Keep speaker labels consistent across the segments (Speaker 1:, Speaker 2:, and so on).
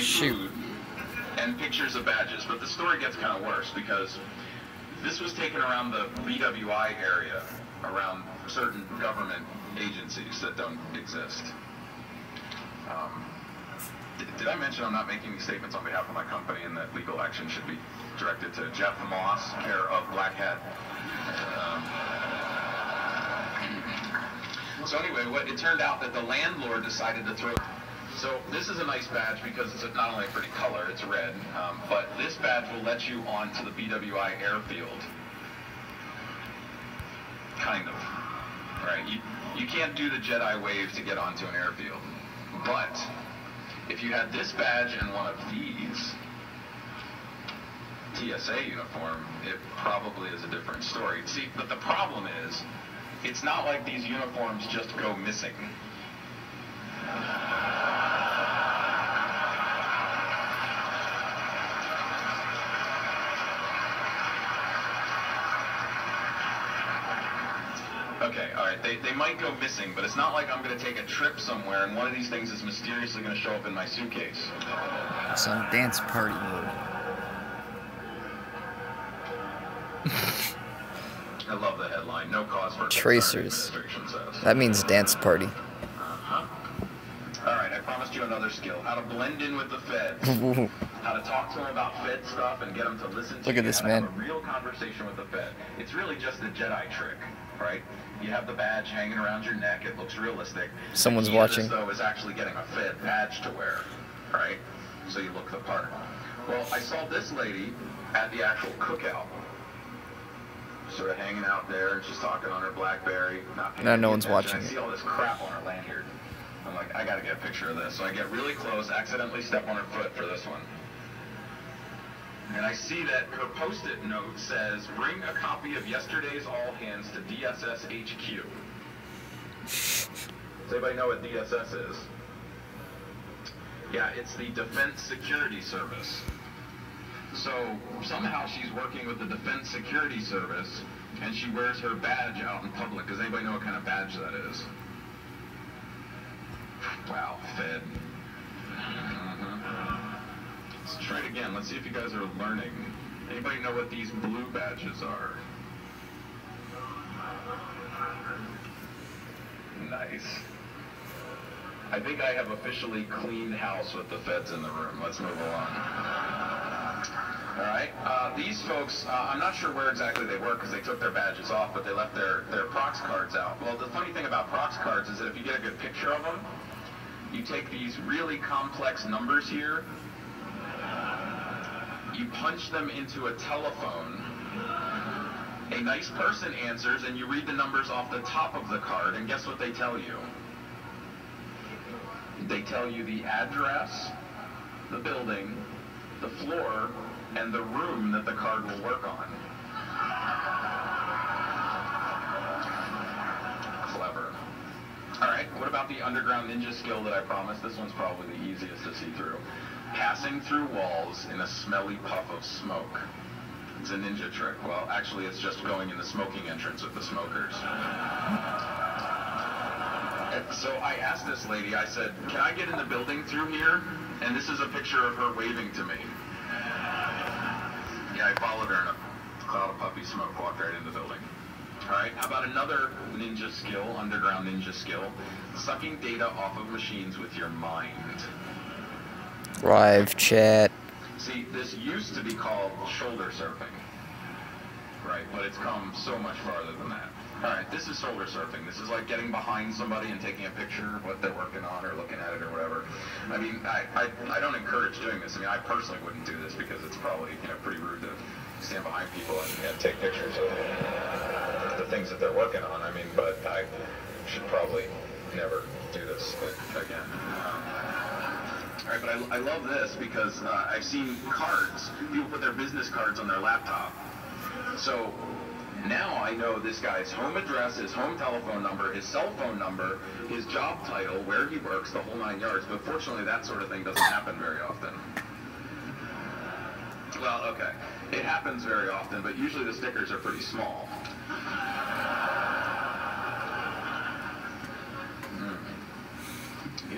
Speaker 1: free food and pictures of badges. But the story gets kind of worse because this was taken around the BWI area, around certain government agencies that don't exist. Did I mention I'm not making these statements on behalf of my company and that legal action should be directed to Jeff Moss, care of Black Hat? So anyway, it turned out that the landlord decided to throw... So this is a nice badge because it's not only a pretty color, it's red, but this badge will let you onto the BWI airfield. Kind of. Right? You can't do the Jedi wave to get onto an airfield. But if you had this badge and one of these, TSA uniform, it probably is a different story. See, but the problem is, it's not like these uniforms just go missing. Okay, all right, they might go missing, but it's not like I'm going to take a trip somewhere and one of these things is mysteriously going to show up in my suitcase.
Speaker 2: It's on dance party mode.
Speaker 1: I love the headline, no cause for
Speaker 2: Tracers. That means dance party.
Speaker 1: All right, I promised you another skill, how to blend in with the feds. How to talk to them about Fed stuff and get them to listen to
Speaker 2: Look at this man.
Speaker 1: Have a real conversation with the Fed. It's really just a Jedi trick, right? You have the badge hanging around your neck. It looks realistic.
Speaker 2: Someone's watching.
Speaker 1: This, though, is actually getting a Fed badge to wear, right? So you look the part. Well, I saw this lady at the actual cookout, sort of hanging out there, and she's talking on her BlackBerry.
Speaker 2: No one's watching.
Speaker 1: I see all this crap on her lanyard. I'm like, I gotta get a picture of this. So I get really close, accidentally step on her foot for this one. And I see that her post-it note says, bring a copy of yesterday's all hands to DSS HQ. Does anybody know what DSS is? Yeah, it's the Defense Security Service. So somehow she's working with the Defense Security Service and she wears her badge out in public. Does anybody know what kind of badge that is? Wow, Fed. Let's try it again. Let's see if you guys are learning. Anybody know what these blue badges are? Nice. I think I have officially cleaned house with the feds in the room. Let's move along. All right. These folks, I'm not sure where exactly they were because they took their badges off, but they left their prox cards out. Well, the funny thing about prox cards is that if you get a good picture of them, you take these really complex numbers here, you punch them into a telephone, a nice person answers, and you read the numbers off the top of the card, and guess what they tell you? They tell you the address, the building, the floor, and the room that the card will work on. Clever. All right, what about the underground ninja skill that I promised? This one's probably the easiest to see through. Passing through walls in a smelly puff of smoke. It's a ninja trick. Well, actually, it's just going in the smoking entrance with the smokers. So I asked this lady, I said, can I get in the building through here? And this is a picture of her waving to me. Yeah, I followed her in a cloud of puffy smoke, walked right in the building. All right, how about another ninja skill, underground ninja skill? Sucking data off of machines with your mind.
Speaker 2: Live chat.
Speaker 1: See, this used to be called shoulder surfing, right? But it's come so much farther than that. All right, this is shoulder surfing. This is like getting behind somebody and taking a picture of what they're working on or looking at it or whatever. I mean, I don't encourage doing this. I mean, I personally wouldn't do this because it's probably, pretty rude to stand behind people and take pictures of the things that they're working on. I mean, but I should probably never do this again. All right, but I love this because I've seen cards. People put their business cards on their laptop. So now I know this guy's home address, his home telephone number, his cell phone number, his job title, where he works, the whole 9 yards. But fortunately, that sort of thing doesn't happen very often. Well, okay. It happens very often, but usually the stickers are pretty small.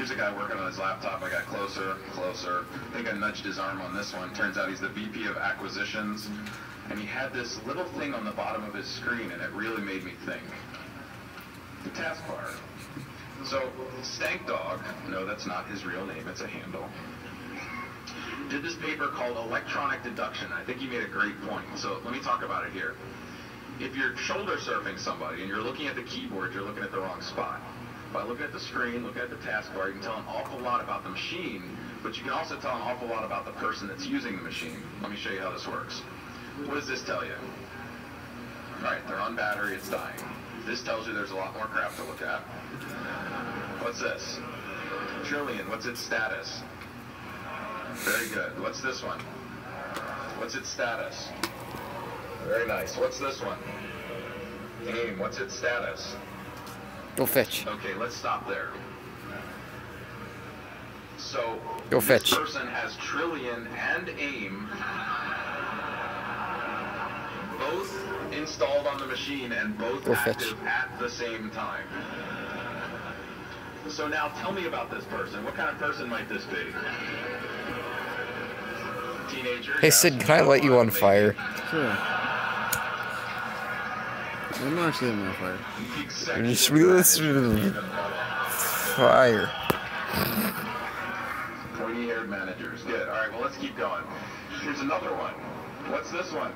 Speaker 1: here's a guy working on his laptop. I got closer. I think I nudged his arm on this one. Turns out he's the VP of acquisitions. And he had this little thing on the bottom of his screen, and it really made me think. The taskbar. So, Stank Dog, no, that's not his real name, it's a handle, did this paper called Electronic Deduction. I think he made a great point. So, let me talk about it here. If you're shoulder surfing somebody and you're looking at the keyboard, you're looking at the wrong spot. By looking at the screen, looking at the taskbar, you can tell an awful lot about the machine, but you can also tell an awful lot about the person that's using the machine. Let me show you how this works. What does this tell you? All right, they're on battery, it's dying. This tells you there's a lot more crap to look at. What's this? Trillion, what's its status? Very good. What's this one? What's its status? Very nice. What's this one? Aim, what's its status?
Speaker 2: Go fetch.
Speaker 1: Okay, let's stop there. So,
Speaker 2: Go fetch.
Speaker 1: This person has Trillion and Aim both installed on the machine and both active at the same time. So now tell me about this person. What kind of person might this be? Teenager?
Speaker 2: Hey Sid, can I light you on fire?
Speaker 3: Sure. I'm not actually on fire.
Speaker 2: Fire.
Speaker 1: Pointy-haired managers. Good. All right, well, let's keep going. Here's another one. What's this one?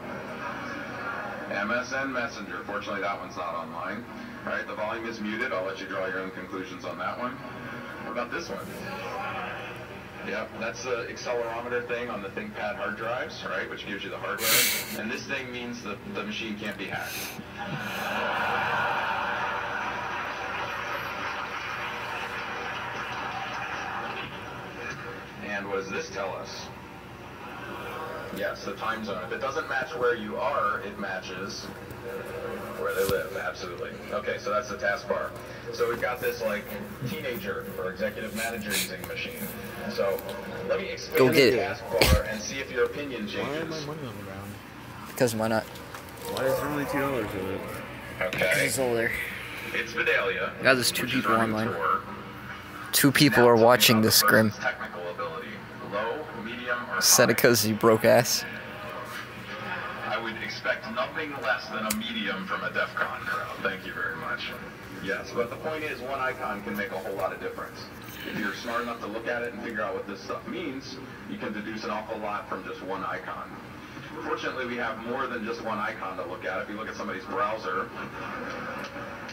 Speaker 1: MSN Messenger. Fortunately, that one's not online. All right, the volume is muted. I'll let you draw your own conclusions on that one. What about this one? Yep, that's the accelerometer thing on the ThinkPad hard drives, right, which gives you the hardware. And this thing means that the machine can't be hacked. And what does this tell us? Yes, the time zone. If it doesn't match where you are, it matches where they live. Absolutely. Okay, so that's the taskbar. So we've got this like teenager or executive manager using the machine. So let me expand the taskbar and see if your opinion changes.
Speaker 3: Why am I money on the ground?
Speaker 2: Because why not?
Speaker 3: Why is there only $2 of it?
Speaker 1: Okay.
Speaker 2: It's older.
Speaker 1: It's Vidalia.
Speaker 2: Yeah, there's 2 people online. 2 people are watching this scrim.
Speaker 1: Technical ability. Low, medium, or
Speaker 2: Said it because you broke ass.
Speaker 1: I would expect nothing less than a medium from a DEF CON crowd. Thank you very much. Yes, but the point is one icon can make a whole lot of difference. If you're smart enough to look at it and figure out what this stuff means, you can deduce an awful lot from just one icon. Fortunately, we have more than just one icon to look at. If you look at somebody's browser,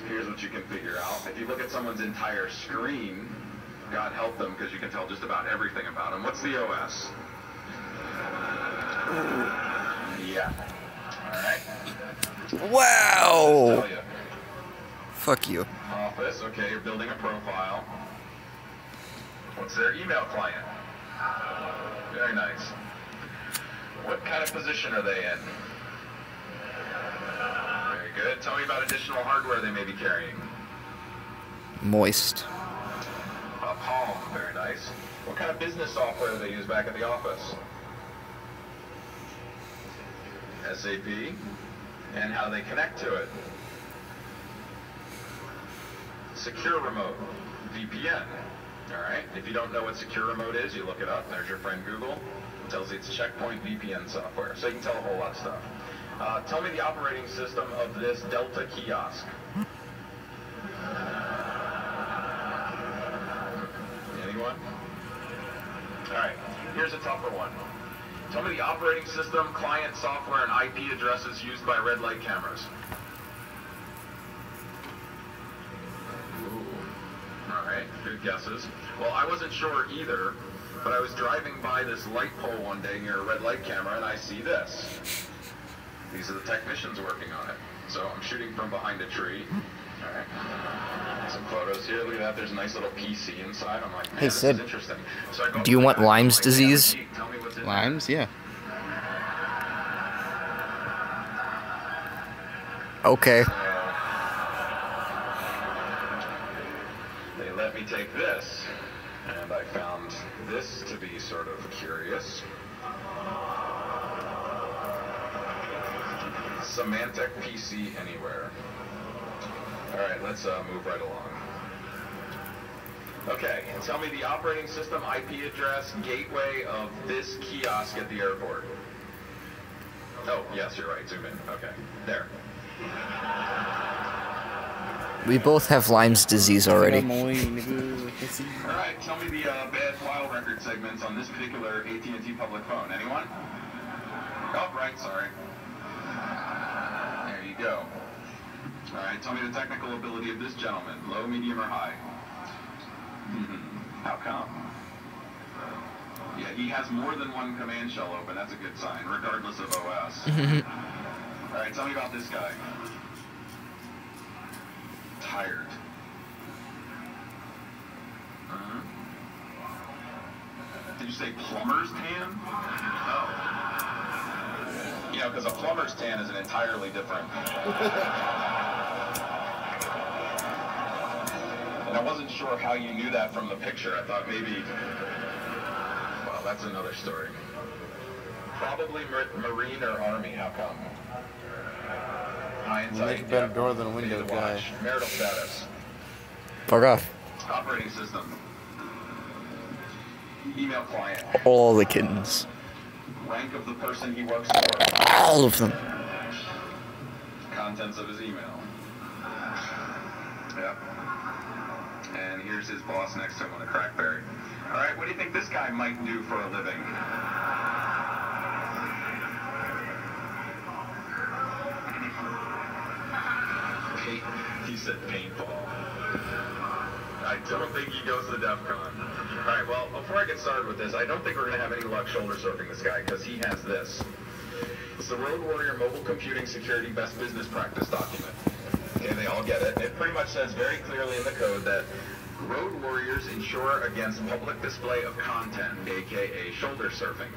Speaker 1: here's what you can figure out. If you look at someone's entire screen, God help them because you can tell just about everything about them. What's the OS? Yeah. All right.
Speaker 2: Wow! Fuck you.
Speaker 1: Office, okay, you're building a profile. What's their email client? Very nice. What kind of position are they in? Very good. Tell me about additional hardware they may be carrying.
Speaker 2: Moist.
Speaker 1: A Palm, very nice. What kind of business software do they use back at the office? SAP. And how do they connect to it? Secure Remote, VPN. All right. If you don't know what Secure Remote is, you look it up. There's your friend Google. It tells you it's Checkpoint VPN software. So you can tell a whole lot of stuff. Tell me the operating system of this Delta kiosk. Anyone? All right. Here's a tougher one. Tell me the operating system, client software, and IP addresses used by red light cameras. Alright, good guesses. Well, I wasn't sure either, but I was driving by this light pole one day near a red light camera, and I see this. These are the technicians working on it. So I'm shooting from behind a tree. Alright. Some photos here. Look at that. There's a nice little PC inside. I'm like, man,
Speaker 2: hey,
Speaker 1: this
Speaker 2: Sid,
Speaker 1: is interesting. So I go
Speaker 2: do you want Lyme's disease?
Speaker 1: Tell me what's in
Speaker 3: Limes? Yeah.
Speaker 2: Okay.
Speaker 1: They let me take this, and I found this to be sort of curious. Semantic PC Anywhere. All right, let's move right along. Okay, tell me the operating system, IP address, gateway of this kiosk at the airport. Oh, yes, you're right. Zoom in. Okay, there.
Speaker 2: We both have Lyme's disease already.
Speaker 1: Alright, tell me the bad file record segments on this particular AT&T public phone. Anyone? Oh, right, sorry. There you go. Alright, tell me the technical ability of this gentleman. Low, medium, or high? How come? Yeah, he has more than one command shell open. That's a good sign, regardless of OS. Alright, tell me about this guy. Tired. Did you say plumber's tan? Oh. You know, because a plumber's tan is an entirely different... And I wasn't sure how you knew that from the picture. I thought maybe... Well, that's another story. Probably Marine or Army. How come? Hindsight.
Speaker 3: Make a better door than a window guy.
Speaker 1: Marital status.
Speaker 2: Fuck off.
Speaker 1: Operating system. Email client.
Speaker 2: All the kittens.
Speaker 1: Rank of the person he works for.
Speaker 2: All of them.
Speaker 1: Contents of his email. Yep. And here's his boss next to him on a crackberry. Alright, what do you think this guy might do for a living? He said paintball. I don't think he goes to DEF CON. Alright, well, before I get started with this, I don't think we're going to have any luck shoulder surfing this guy, because he has this. It's the Road Warrior Mobile Computing Security Best Business Practice document. Okay, they all get it. It pretty much says very clearly in the code that road warriors ensure against public display of content, aka shoulder surfing.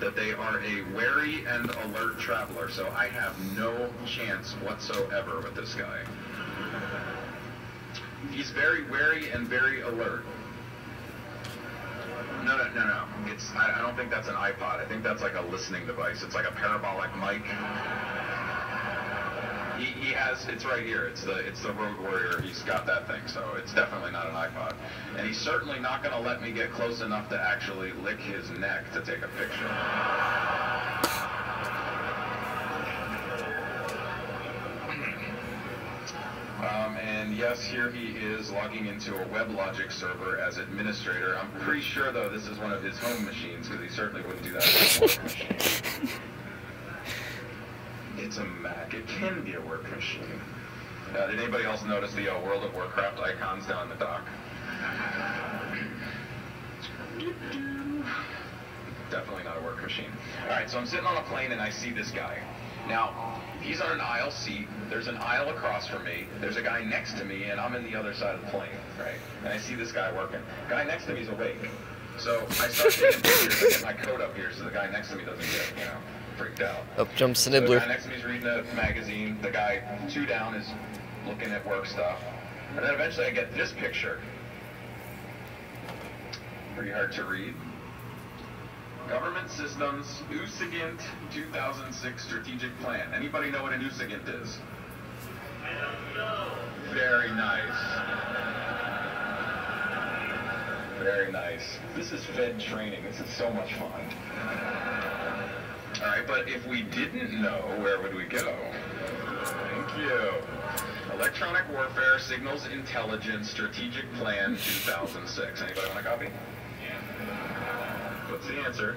Speaker 1: That they are a wary and alert traveler, so I have no chance whatsoever with this guy. He's very wary and very alert. No. I don't think that's an iPod. I think that's like a listening device. It's like a parabolic mic. He has, it's right here. It's the Road Warrior. He's got that thing, so it's definitely not an iPod. And he's certainly not going to let me get close enough to actually lick his neck to take a picture. And yes, here he is logging into a WebLogic server as administrator. I'm pretty sure, though, this is one of his home machines, because he certainly wouldn't do that on a work machine. It's a Mac. It can be a work machine. Did anybody else notice the World of Warcraft icons down the dock? Definitely not a work machine. Alright, so I'm sitting on a plane and I see this guy. Now, he's on an aisle seat. There's an aisle across from me. There's a guy next to me, and I'm in the other side of the plane, right? And I see this guy working. The guy next to me is awake. So I start taking pictures and get my coat up here so the guy next to me doesn't get, freaked out.
Speaker 2: Up jumps the
Speaker 1: So
Speaker 2: nibbler.
Speaker 1: the guy next to me is reading a magazine. The guy 2 down is looking at work stuff. And then eventually I get this picture. Pretty hard to read. Government Systems USIGINT 2006 Strategic Plan. Anybody know what an USIGINT is?
Speaker 4: I don't know.
Speaker 1: Very nice. Very nice. This is Fed training. This is so much fun. Alright, but if we didn't know, where would we go? Thank you. Electronic Warfare Signals Intelligence Strategic Plan 2006. Anybody want a copy? What's the answer?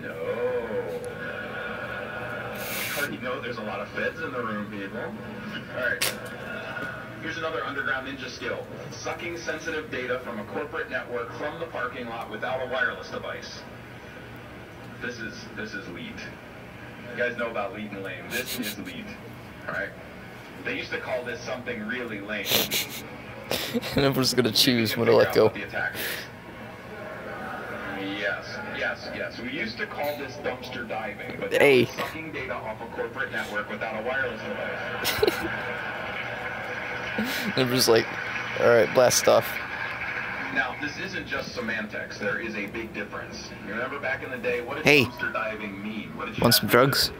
Speaker 1: No. I already know there's a lot of feds in the room, people. Alright. Here's another underground ninja skill. Sucking sensitive data from a corporate network from the parking lot without a wireless device. This is leet. You guys know about leet and lame. This is leet. Alright? They used to call this something really lame.
Speaker 2: And everyone's gonna choose when to let go.
Speaker 1: Yes. We used to call this dumpster diving, but
Speaker 2: Hey.
Speaker 1: sucking data off a corporate network without a wireless device.
Speaker 2: And everyone's like, alright, blast off.
Speaker 1: Now, this isn't just semantics. There is a big difference. You remember back in the day, what did
Speaker 2: Hey.
Speaker 1: dumpster diving mean? What did you
Speaker 2: Want
Speaker 1: have
Speaker 2: some
Speaker 1: to
Speaker 2: drugs?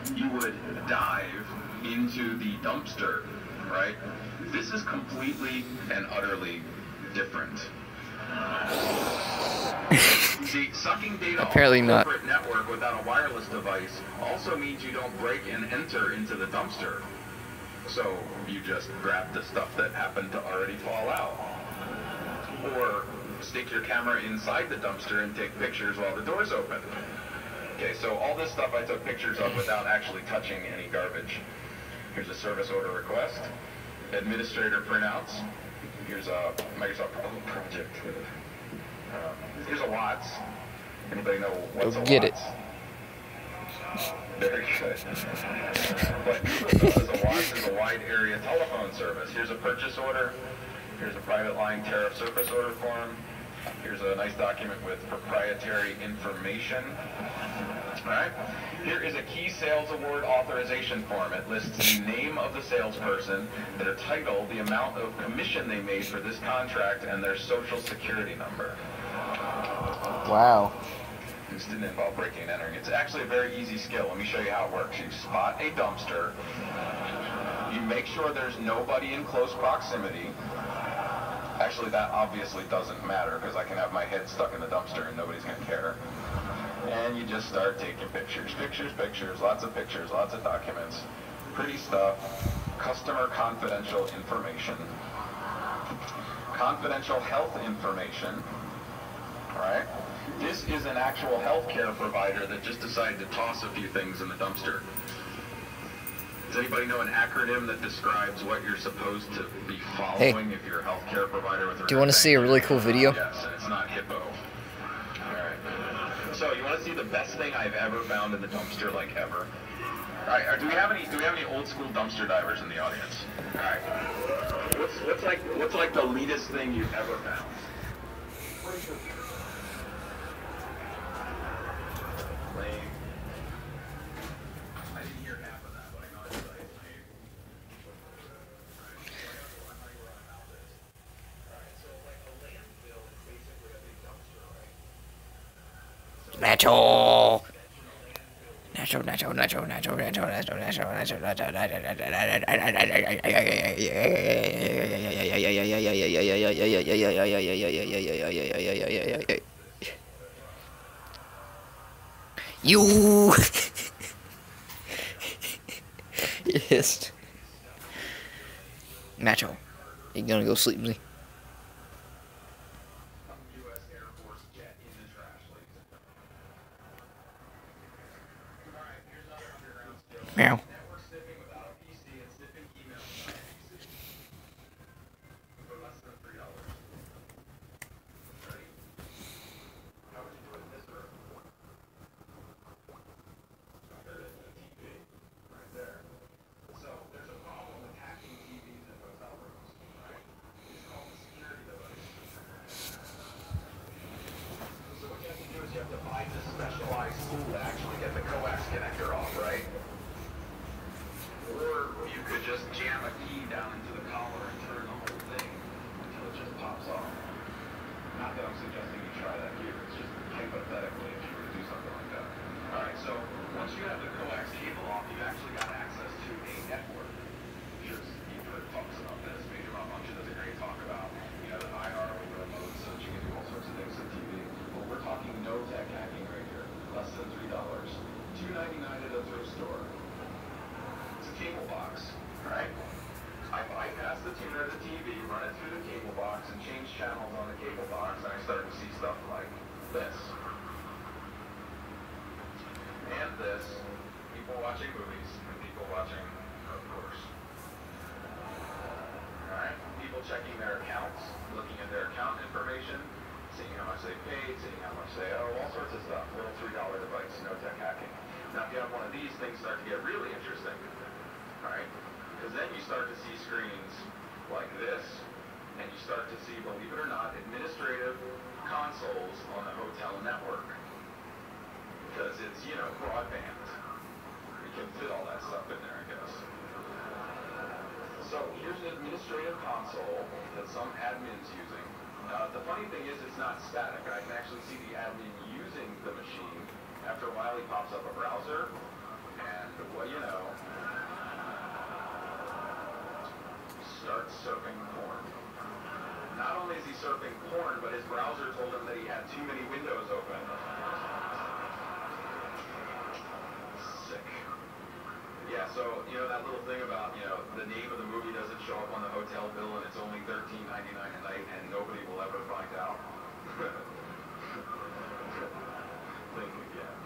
Speaker 1: do? You would dive into the dumpster, right? This is completely and utterly different. See, sucking data
Speaker 2: Apparently
Speaker 1: off a
Speaker 2: not.
Speaker 1: corporate network without a wireless device also means you don't break and enter into the dumpster. So you just grab the stuff that happened to already fall out. Or stick your camera inside the dumpster and take pictures while the door's open. Okay, so all this stuff I took pictures of without actually touching any garbage. Here's a service order request, administrator printouts. Here's a Microsoft project. Here's a Watts. Anybody know what's a Watts?
Speaker 2: Get it.
Speaker 1: Very good. What people know as a Watts is a wide area telephone service. Here's a purchase order. Here's a private line tariff service order form. Here's a nice document with proprietary information. All right. Here is a key sales award authorization form. It lists the name of the salesperson, their title, the amount of commission they made for this contract, and their social security number.
Speaker 3: Wow.
Speaker 1: This didn't involve breaking and entering. It's actually a very easy skill. Let me show you how it works. You spot a dumpster. You make sure there's nobody in close proximity. Actually, that obviously doesn't matter because I can have my head stuck in the dumpster and nobody's going to care. And you just start taking pictures. Pictures, lots of documents. Pretty stuff. Customer confidential information. Confidential health information. All right? This is an actual healthcare provider that just decided to toss a few things in the dumpster. Does anybody know an acronym that describes what you're supposed to be following if you're a healthcare provider with a
Speaker 2: Do you want to see a really cool video?
Speaker 1: Yes, and it's not HIPPO. Alright. So you want to see the best thing I've ever found in the dumpster, like ever? Alright, do we have any old school dumpster divers in the audience? Alright. What's like the leadest thing you've ever found? Lame. I didn't hear half of that, but I know it's like lame. Alright, so like a landfill is basically a big dumpster, right?
Speaker 2: You. Yes. Nacho, you gonna go sleep with me?
Speaker 1: U.S. Air Force jet in the trash, ladies and gentlemen. Alright, here's another underground skill.
Speaker 2: Meow.
Speaker 1: Network sniffing without a PC and sniffing email without a PC. For less than $3. Ready? How would you do it in this room? There it is, the TV. Right there. So, there's a problem with hacking TVs in hotel rooms, right? It's called the security device. So what you have to do is you have to buy this specialized tool to actually get the coax connector off, right? Or you could just jam a key down into the collar and turn the whole thing until it just pops off. Not that I'm suggesting you try that here, it's just hypothetically if you were to do something like that. Alright, so once you have the coax cable off, you've actually got access to a network. You've heard talks about this. Major Malfunction does a great talk about, the IR with remotes so that you can do all sorts of things on TV. Well, we're talking no tech hacking right here. Less than $3. $2.99 at a thrift store. It's a cable box, right? I bypass the tuner of the TV, run it through the cable box, and change channels on the cable box, and I start to see stuff like this. And this. People watching movies, and people watching, of course. Alright? People checking their accounts, looking at their account information, seeing how much they paid, seeing how much they owe, all sorts of stuff. Little $3 device, no tech hacking. Now, if you have one of these, things start to get really interesting. Alright? Because then you start to see screens like this, and you start to see, believe it or not, administrative consoles on the hotel network. Because it's, broadband. We can fit all that stuff in there, I guess. So, here's an administrative console that some admin's using. The funny thing is it's not static. I can actually see the admin using the machine. After a while, he pops up a browser, and, well, starts surfing porn. Not only is he surfing porn, but his browser told him that he had too many windows open. Sick. Yeah, so, you know that little thing about, you know, the name of the movie doesn't show up on the hotel bill and it's only $13.99 a night and nobody will ever find out? Think again.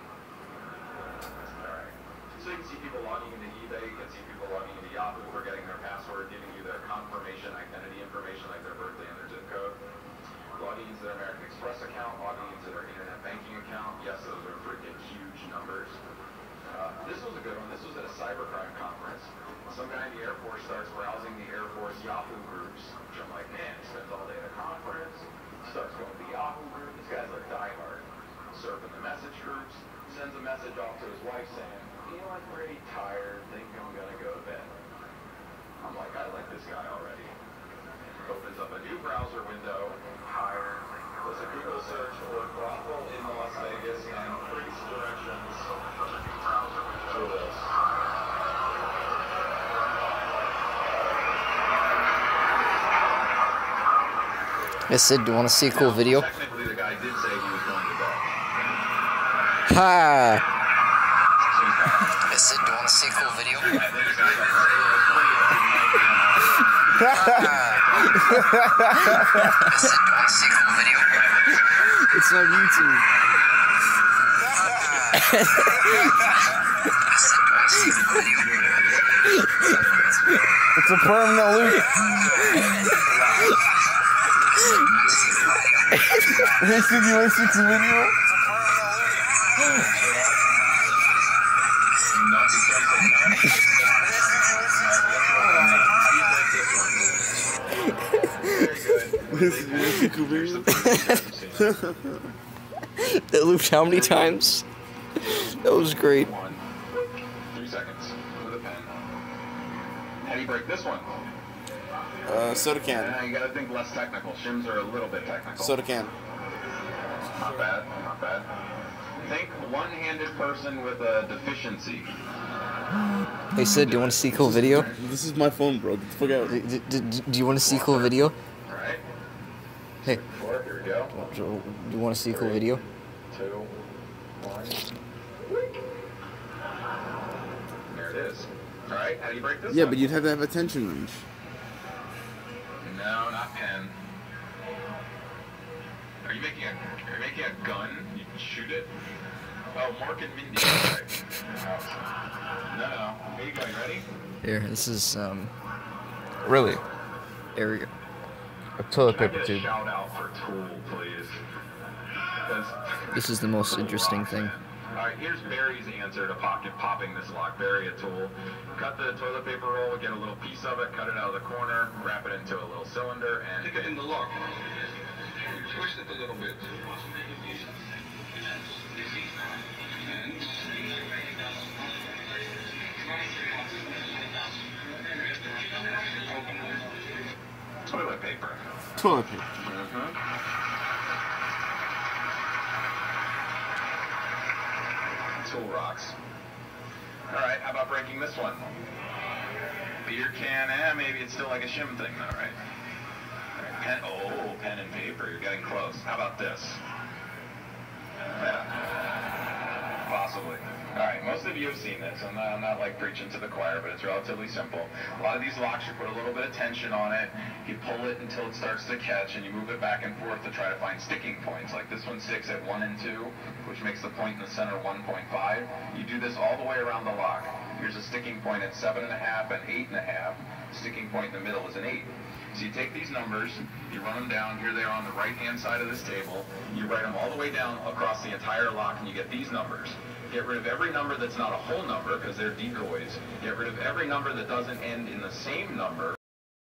Speaker 1: Alright. So you can see people logging into eBay, you can see people logging into Yahoo, forgetting their password, giving you their confirmation identity information like their birthday and their zip code. Logging into their American Express account, logging into their internet banking account. Yes, those are freaking huge numbers. This was a good one. This was at a cybercrime conference. Some guy in the Air Force starts browsing the Air Force Yahoo groups, which I'm like, man, he spends all day at a conference, starts going to the Yahoo group. This guy's like diehard. Surfing the message groups, sends a message off to his wife saying, you know, I'm pretty tired, think I'm going to go to bed. I'm like, I like this guy already. Opens up a new browser window, hire, does a Google search for brothel in Las Vegas, and brings directions to this.
Speaker 2: I said, do you want to see a cool video?
Speaker 1: Technically, the guy did say he was going to bed.
Speaker 2: Ha! I said, do you want to see a cool video? I said, do you want to see a cool video?
Speaker 3: It's on YouTube. It's a permanent loop. Hey, Sid, you want to see the video?
Speaker 2: That looped how many times? That was great.
Speaker 1: 3 seconds with a pen. How do you break this one?
Speaker 3: Soda can.
Speaker 1: You gotta think less technical. Shims are a little bit technical.
Speaker 3: Soda can.
Speaker 1: Not bad, not bad. Think one-handed person with a deficiency.
Speaker 2: Hey Sid, do you want to see a cool video?
Speaker 3: This is my phone, bro. Get the fuck out.
Speaker 2: Do you want to see a cool video?
Speaker 1: Alright.
Speaker 2: Hey.
Speaker 1: 4, here we go.
Speaker 2: Do you want to see a cool video?
Speaker 1: 2, 1. There it is. Alright, how do you break this
Speaker 3: Yeah,
Speaker 1: one?
Speaker 3: but you'd have to have attention range.
Speaker 1: No, not pen. Are you making a gun? You can shoot it? Oh, Mark and Mindy. Right. No. Here you go, you ready?
Speaker 2: Here, this is
Speaker 3: Really?
Speaker 2: area.
Speaker 3: A toilet
Speaker 1: Can I
Speaker 3: paper
Speaker 1: get a
Speaker 3: tube.
Speaker 1: shout out for Tool, please?
Speaker 2: This is the most interesting thing.
Speaker 1: Alright, here's Barry's answer to popping this lock. Barry a Tool. Cut the toilet paper roll, get a little piece of it, cut it out of the corner, wrap it into a little cylinder, and stick it in the lock. Twist it a little bit. Toilet paper.
Speaker 3: Toilet paper.
Speaker 1: Tool rocks. Alright, how about breaking this one? Beer can, maybe it's still like a shim thing though, right? Pen, pen and paper, you're getting close. How about this? Yeah. Possibly. Alright, most of you have seen this. I'm not like preaching to the choir, but it's relatively simple. A lot of these locks, you put a little bit of tension on it, you pull it until it starts to catch, and you move it back and forth to try to find sticking points. Like this one sticks at 1 and 2, which makes the point in the center 1.5. You do this all the way around the lock. Here's a sticking point at 7.5 and 8.5. Sticking point in the middle is an 8. So you take these numbers, you run them down, here they are on the right-hand side of this table, you write them all the way down across the entire lock, and you get these numbers. Get rid of every number that's not a whole number, because they're decoys. Get rid of every number that doesn't end in the same number,